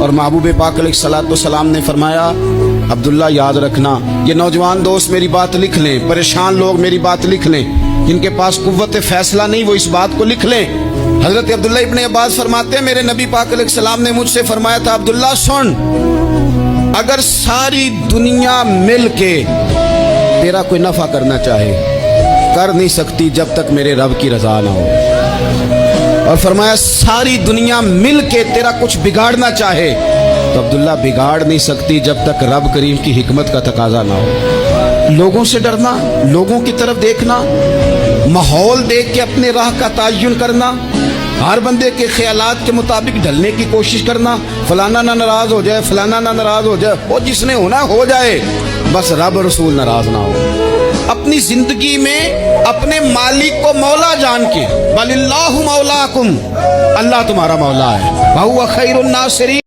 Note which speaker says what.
Speaker 1: اور محبوب پاک علیہ الصلوۃ والسلام نے فرمایا عبداللہ یاد رکھنا، یہ نوجوان دوست میری بات لکھ لیں، پریشان لوگ میری بات لکھ لیں، جن کے پاس قوت فیصلہ نہیں وہ اس بات کو لکھ لیں۔ حضرت عبداللہ ابن عباس فرماتے ہیں میرے نبی پاک علیہ السلام نے مجھ سے فرمایا تھا عبداللہ سن، اگر ساری دنیا مل کے تیرا کوئی نفع کرنا چاہے کر نہیں سکتی جب تک میرے رب کی رضا نہ ہو، اور فرمایا ساری دنیا مل کے تیرا کچھ بگاڑنا چاہے تو عبداللہ بگاڑ نہیں سکتی جب تک رب کریم کی حکمت کا تقاضا نہ ہو۔ لوگوں سے ڈرنا، لوگوں کی طرف دیکھنا، ماحول دیکھ کے اپنے راہ کا تعین کرنا، ہر بندے کے خیالات کے مطابق ڈھلنے کی کوشش کرنا، فلانا نہ ناراض ہو جائے، فلانا نہ ناراض ہو جائے، وہ جس نے ہونا ہو جائے، بس رب رسول ناراض نہ ہو۔ اپنی زندگی میں اپنے مالک کو مولا جان کے بل اللہ مولاکم، اللہ تمہارا مولا ہے، وہو خیر الناصرین۔